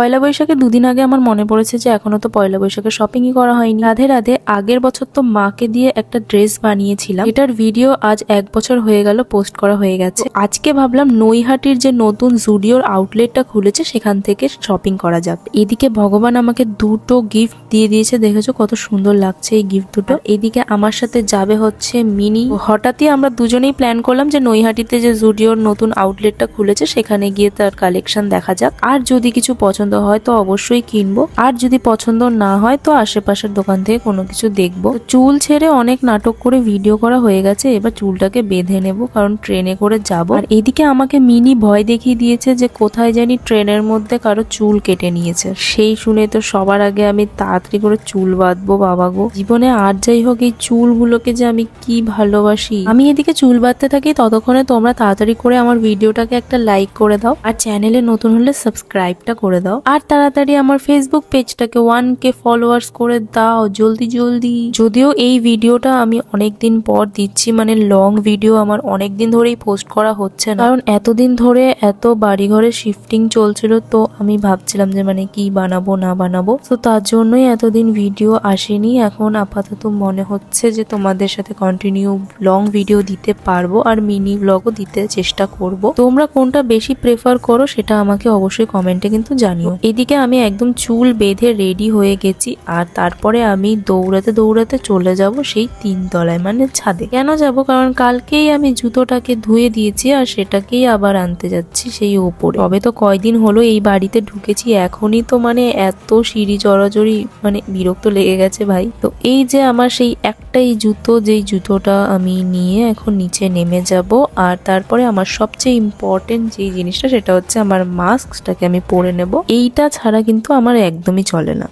পয়লা বৈশাখে দুদিন আগে আমার মনে পড়েছে যে এখনো তো পয়লা বৈশাখে শপিংই করা হয়নি। রাধে রাধে, আগের বছর তো মাকে দিয়ে একটা ড্রেস বানিয়েছিলাম, এটার ভিডিও আজ 1 বছর হয়ে গেল পোস্ট করা হয়ে গেছে। আজকে ভাবলাম নৈহাটির যে নতুন জুডিওর আউটলেটটা খুলেছে সেখান থেকে শপিং করা যাবে। এদিকে ভগবান আমাকে দুটো গিফট দিয়ে দিয়েছে, দেখেছো কত সুন্দর লাগছে এই গিফট দুটো। এদিকে আমার সাথে যাবে হচ্ছে মিনি। হঠাৎই আমরা দুজনেই প্ল্যান করলাম যে নৈহাটিতে যে জুডিওর নতুন আউটলেটটা খুলেছে সেখানে গিয়ে তার কালেকশন দেখা যাক, আর যদি কিছু পছন্দ হয় তো অবশ্যই কিনবো, আর যদি পছন্দ না হয় তো আশেপাশের দোকান থেকে কোনো কিছু দেখবো। চুল ছেড়ে অনেক নাটক করে ভিডিও করা হয়ে গেছে, এবার চুলটাকে বেঁধে নেব কারণ ট্রেনে করে যাব। আর এদিকে আমাকে মিনি ভয় দেখিয়ে দিয়েছে যে কোথায় জানি ট্রেনের মধ্যে কারো চুল কেটে নিয়েছে। সেই শুনে তো সবার আগে আমি তাড়াতাড়ি করে চুল বাঁধবো। বাবা গো, জীবনে আর যাই হোক এই চুলগুলোকে যে আমি কি ভালোবাসি। আমি এদিকে চুল বাঁধতে থাকি, ততক্ষণে তোমরা তাড়াতাড়ি করে আমার ভিডিওটাকে একটা লাইক করে দাও, আর চ্যানেলে নতুন হলে সাবস্ক্রাইবটা করে দাও, আর তাড়াতাড়ি আমার ফেসবুক পেজটাকে 1K ফলোয়ার্স করে দাও জলদি জলদি। যদিও এই ভিডিওটা আমি অনেকদিন পর দিচ্ছি, মানে লং ভিডিও আমার অনেকদিন ধরেই পোস্ট করা হচ্ছে না, কারণ এতদিন ধরে এত বাড়িঘরে শিফটিং চলছিল, তো আমি ভাবছিলাম যে মানে কি বানাবো না বানাবো, তো তার জন্যই এতদিন ভিডিও আসেনি। এখন আপাতত মনে হচ্ছে যে তোমাদের সাথে কন্টিনিউ লং ভিডিও দিতে পারবো, আর মিনি ব্লগও দিতে চেষ্টা করব। তোমরা কোনটা বেশি প্রেফার করো সেটা আমাকে অবশ্যই কমেন্টে কিন্তু জানিও। এদিকে আমি একদম চুল বেঁধে রেডি হয়ে গেছি, আর তারপরে আমি দৌড়াতে দৌড়াতে চলে যাব সেই 3 তলায়, মানে ছাদে। কেন যাব? কারণ কালকেই আমি জুতোটাকে ধুয়ে দিয়েছি, আর সেটাকেই আবার আনতে যাচ্ছি সেই উপরে। তবে তো কয়দিন হলো এই বাড়িতে ঢুকেছি, এখনই তো মানে এত সিঁড়ি চড়াচড়ি, মানে বিরক্ত লেগে গেছে ভাই। তো এই যে আমার সেই একটাই জুতো, যেই জুতোটা আমি নিয়ে এখন নিচে নেমে যাব, আর তারপরে আমার সবচেয়ে ইম্পর্টেন্ট যেই জিনিসটা সেটা হচ্ছে আমার মাস্কটাকে আমি পরে নেব। এইটা ছাড়া কিন্তু আমার একদমই চলে না।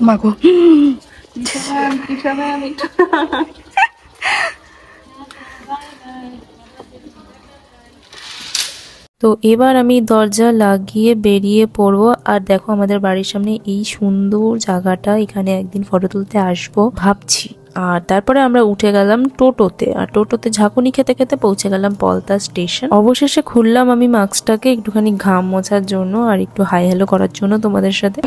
মাগো তো এবার আমি দরজা লাগিয়ে বেরিয়ে পড়বো। আর দেখো আমাদের বাড়ির সামনে এই সুন্দর জায়গাটা, এখানে একদিন ফটো তুলতে আসবো ভাবছি। আর তারপরে আমরা উঠে গেলাম টোটোতে, আর টোটোতে ঝাঁকুনি খেতে খেতে পৌঁছে গেলাম পলতা স্টেশন। অবশেষে খুললাম আমি মাস্কটাকে একটুখানি ঘাম মোছার জন্য আর একটু হাই হ্যালো করার জন্য তোমাদের সাথে।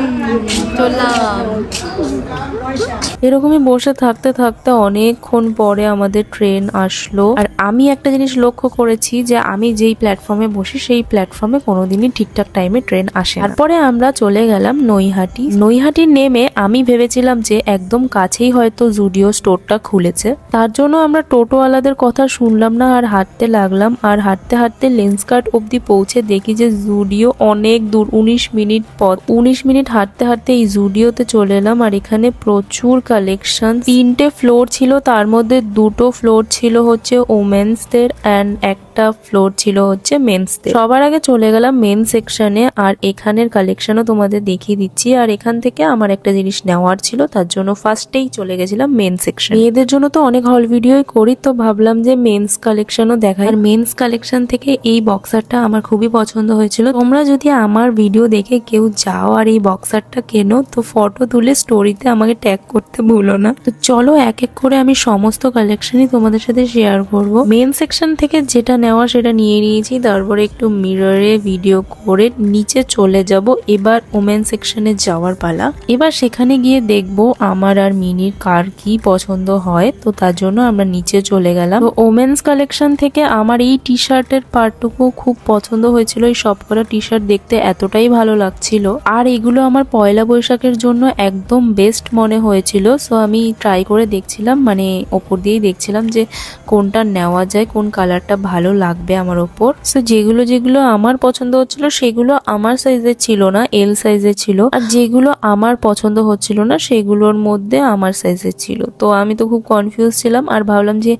এরকমই বসে থাকতে থাকতে অনেকক্ষণ পরে আমাদের ট্রেন আসলো। আর আমি একটা জিনিস লক্ষ্য করেছি যে আমি যেই প্ল্যাটফর্মে বসি সেই প্ল্যাটফর্মে কোনোদিনই ঠিকঠাক টাইমে ট্রেন আসে না। তারপরে আমরা চলে গেলাম নৈহাটি। নৈহাটি নেমে আমি ভেবেছিলাম যে একদম কাছেই হয়তো জুডিও স্টোরটা খুলেছে, তার জন্য আমরা টোটোওয়ালাদের কথা শুনলাম না আর হাঁটতে লাগলাম। আর হাঁটতে হাঁটতে লেন্সকার্ট অব্দি পৌঁছে দেখি যে জুডিও অনেক দূর, 19 মিনিট পথ। 19 মিনিট হাঁটতে হাঁটতে এই জুডিওতে চলে এলাম, আর এখানে প্রচুর কালেকশন। 3টে ফ্লোর ছিল, তার মধ্যে 2টো ফ্লোর ছিল হচ্ছে ওমেন্সদের অ্যান্ড একটা ফ্লোর ছিল হচ্ছে মেন্সদের। সবার আগে চলে গেলাম মেন সেকশনে, আর এখানের কালেকশনও তোমাদের দেখিয়ে দিচ্ছি। আর এখান থেকে আমার একটা জিনিস নেওয়ার ছিল, তার জন্য ফার্স্টেই চলে গেছিলাম মেন সেকশন। মেয়েদের জন্য তো অনেক হল ভিডিওই করি, তো ভাবলাম যে মেন্স কালেকশনও দেখাই। আর মেন্স কালেকশন থেকে এই বক্সারটা আমার খুবই পছন্দ হয়েছিল। তোমরা যদি আমার ভিডিও দেখে কেউ যাও আর এই বক্সারটা কেনো, তো ফটো তুলে স্টোরিতে আমাকে ট্যাগ করতে ভুলো না। তো চলো এক এক করে আমি সমস্ত কালেকশনই তোমাদের সাথে শেয়ার করব। মেন সেকশন থেকে যেটা নেওয়া সেটা নিয়ে নিয়েছি, তারপরে একটু মিররে ভিডিও করে নিচে চলে যাব। এবার ওমেন সেকশনে যাওয়ার পালা। এবার সেখানে গিয়ে দেখবো আমার আর মিনির কার কি পছন্দ হয়, তো তার জন্য আমরা নিচে চলে গেলাম। তো ওমেন্স কালেকশন থেকে আমার এই টি শার্টের পার্টটুকু খুব পছন্দ হয়েছিল। এই সবকটা টি শার্ট দেখতে এতটাই ভালো লাগছিল, আর এগুলো আমার পয়লা বৈশাখের জন্য একদম বেস্ট মনে হয়েছিল। সো আমি ট্রাই করে দেখছিলাম, মানে ওপর দিয়েই দেখছিলাম যে কোনটা নেওয়া যায়, কোন কালারটা ভালো লাগবে আমার ওপর। সো যেগুলো আমার পছন্দ হচ্ছিল সেগুলো আমার সাইজের ছিল না, এল সাইজের ছিল, আর যেগুলো আমার পছন্দ হচ্ছিল না সেগুলোর মধ্যে আমার সাইজের ছিল। তো আমি তো খুব কনফিউজ ছিলাম, আর ভাবলাম যে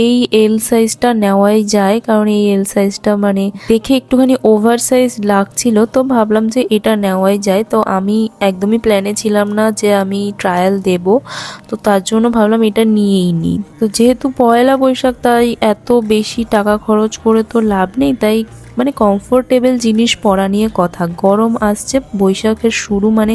এই এল সাইজটা নেওয়াই যায়, কারণ এই এল সাইজটা মানে দেখে একটুখানি ওভার সাইজ লাগছিল, তো ভাবলাম যে এটা নেওয়াই যায়। তো আমি একদমই প্ল্যানে ছিলাম না যে আমি ট্রায়াল দেব, তো তার জন্য ভাবলাম এটা নিয়েই নিই। তো যেহেতু পয়লা বৈশাখ, তাই এত বেশি টাকা খরচ করে তো লাভ নেই, তাই মানে কমফোর্টেবল জিনিস পরা নিয়ে কথা। গরম আসছে, বৈশাখের শুরু, মানে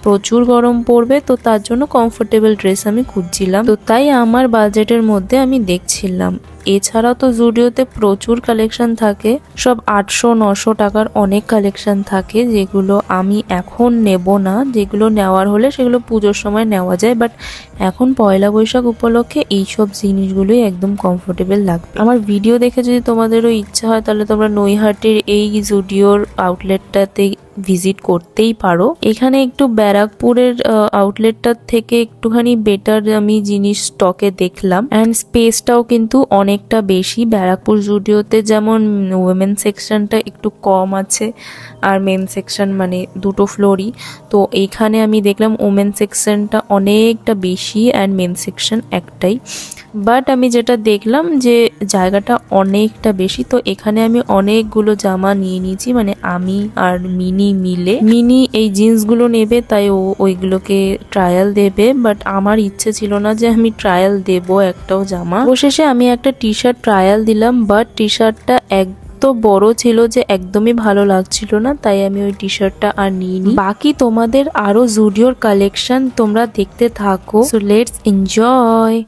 প্রচুর গরম পড়বে, তো তার জন্য কমফোর্টেবল ড্রেস আমি খুঁজছিলাম। তো তাই আমার বাজেটের মধ্যে আমি দেখছিলাম। এছাড়াও তো জুডিওতে প্রচুর কালেকশন থাকে, সব 800-900 টাকার অনেক কালেকশন থাকে, যেগুলো আমি এখন নেব না। যেগুলো নেওয়ার হলে সেগুলো পুজোর সময় নেওয়া যায়, বাট এখন পয়লা বৈশাখ উপলক্ষে এইসব জিনিসগুলোই একদম কমফোর্টেবল লাগবে। আমার ভিডিও দেখে যদি তোমাদেরও ইচ্ছা হয় তাহলে তোমরা নৈহাটির এই জুডিওর আউটলেটটাতে ভিজিট করতেই পারো। এখানে একটু ব্যারাকপুরের আউটলেটটার থেকে একটুখানি বেটার আমি জিনিস স্টকে দেখলাম, অ্যান্ড স্পেসটাও কিন্তু অনেকটা বেশি। ব্যারাকপুর জুডিওতে যেমন ওমেন সেকশনটা একটু কম আছে আর মেন সেকশন মানে দুটো ফ্লোরই, তো এইখানে আমি দেখলাম ওমেন সেকশনটা অনেকটা বেশি অ্যান্ড মেন সেকশন একটাই। বাট আমি যেটা দেখলাম যে জায়গাটা অনেকটা বেশি, তো এখানে আমি অনেকগুলো জামা নিয়ে নিয়েছি, মানে আমি আর মিনি মিলে। মিনি এই জিন্সগুলো নেবে, তাই ও ওইগুলোকে ট্রায়াল দেবে, বাট আমার ইচ্ছে ছিল না যে আমি ট্রায়াল দেব একটাও জামা। অবশেষে আমি একটা টি শার্ট ট্রায়াল দিলাম, বাট টি শার্টটা তো বড় ছিল যে একদমই ভালো লাগছিল না, তাই আমি ওই টি শার্টটা আর নিইনি। বাকি তোমাদের আরো জুডিওর কালেকশন তোমরা দেখতে থাকো, সো লেটস এনজয়।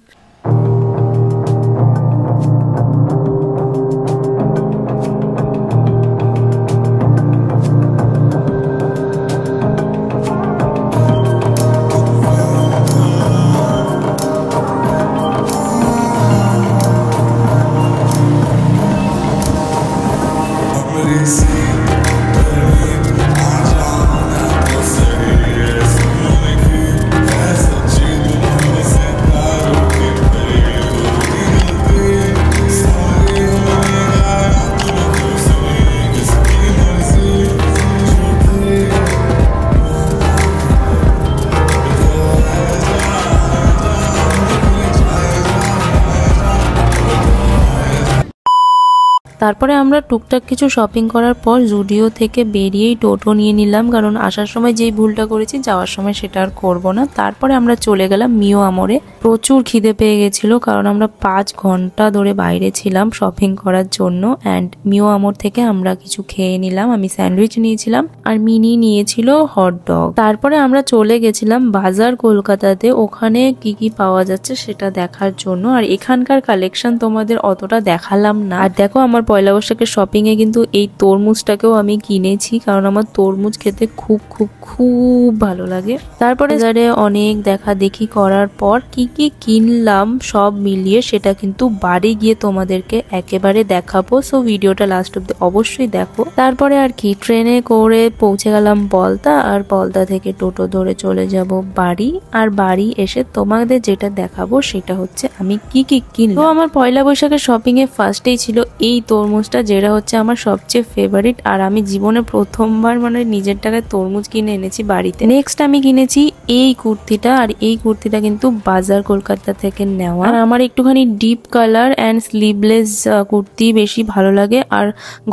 তারপরে আমরা টুকটাক কিছু শপিং করার পর জুডিও থেকে বেরিয়েই টোটো নিয়ে নিলাম, কারণ আসার সময় যেই ভুলটা করেছি যাওয়ার সময় সেটা আর করবো না। তারপরে আমরা চলে গেলাম মিও আমরে। প্রচুর খিদে পেয়ে গেছিল, কারণ আমরা 5 ঘন্টা ধরে বাইরে ছিলাম শপিং করার জন্য। অ্যান্ড মিও আমর থেকে আমরা কিছু খেয়ে নিলাম, আমি স্যান্ডউইচ নিয়েছিলাম আর মিনি নিয়েছিল হট ডগ। তারপরে আমরা চলে গেছিলাম বাজার কলকাতাতে, ওখানে কি কি পাওয়া যাচ্ছে সেটা দেখার জন্য। আর এখানকার কালেকশন তোমাদের অতটা দেখালাম না। আর দেখো, আমার পয়লা বৈশাখের শপিং এ কিন্তু এই তরমুজটাকেও আমি কিনেছি, কারণ আমার তরমুজ খেতে খুব খুব খুব ভালো লাগে। তারপরে বাজারে অনেক দেখা দেখি করার পর কি কি কিনলাম সব মিলিয়ে সেটা কিন্তু বাড়ি গিয়ে তোমাদেরকে একেবারে দেখাবো, সো ভিডিওটা লাস্ট অব্দি অবশ্যই দেখো। তারপরে আর কি ট্রেনে করে পৌঁছে গেলাম বলতা, আর বলতা থেকে টোটো ধরে চলে যাব বাড়ি। আর বাড়ি এসে তোমাদের যেটা দেখাবো সেটা হচ্ছে আমি কি কি কিনলাম। তো আমার পয়লা বৈশাখের শপিং এ ফার্স্টেই ছিল এই তরমুজটা, যেটা হচ্ছে আমার সবচেয়ে ফেভারিট। আর আমি জীবনে প্রথমবার মানে নিজের টাকায় তরমুজ কিনে এনেছি বাড়িতে। নেক্সট আমি কিনেছি এই কুর্তিটা, আর এই কুর্তিটা কিন্তু বাজার কলকাতা থেকে নেওয়া। আর আমার একটুখানি deep colour and sleeveless kurti বেশি ভালো লাগে, আর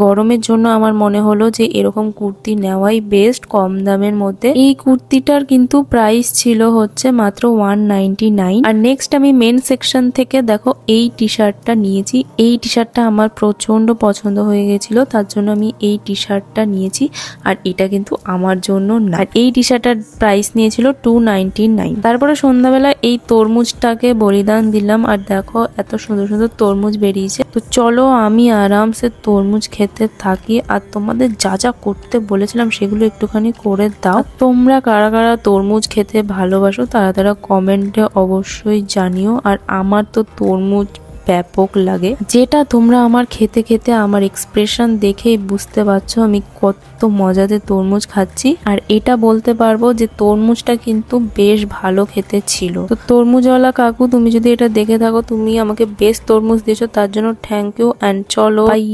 গরমের জন্য আমার মনে হলো যে এরকম কুর্তি নেওয়াই বেস্ট কম দামের মধ্যে। এই কুর্তিটার কিন্তু প্রাইস ছিল হচ্ছে মাত্র 199। আর নেক্সট আমি মেন সেকশন থেকে দেখো এই টি শার্টটা নিয়েছি। এই টি শার্টটা আমার প্রচন্ড পছন্দ হয়ে গেছিল, তার জন্য আমি এই টি শার্টটা নিয়েছি। আর এটা কিন্তু আমার জন্য না, এই টি শার্টটার প্রাইস নিয়েছিল 299। তারপরে সন্ধ্যাবেলা এই তরমুজটাকে বলিদান দিলাম, আর দেখো এত সুন্দর সুন্দর তরমুজ বেরিয়েছে। তো চলো আমি আরামসে তরমুজ খেতে থাকি, আর তোমাদের যা যা করতে বলেছিলাম সেগুলো একটুখানি করে দাও। তোমরা কারা কারা তরমুজ খেতে ভালোবাসো তারা তারা কমেন্টে অবশ্যই জানিও। আর আমার তো তরমুজ ব্যাপক লাগে, যেটা তোমরা আমার খেতে খেতে আমার এক্সপ্রেশন দেখেই বুঝতে পারছো আমি কত মজাতে তরমুজ খাচ্ছি। আর এটা বলতে পারবো যে তরমুজটা কিন্তু বেশ ভালো খেতে ছিল। তো তরমুজওয়ালা কাকু, তুমি যদি এটা দেখে থাকো, তুমি আমাকে বেস্ট তরমুজ দিয়েছো, তার জন্য থ্যাংক ইউ। অ্যান্ড চলো বাই।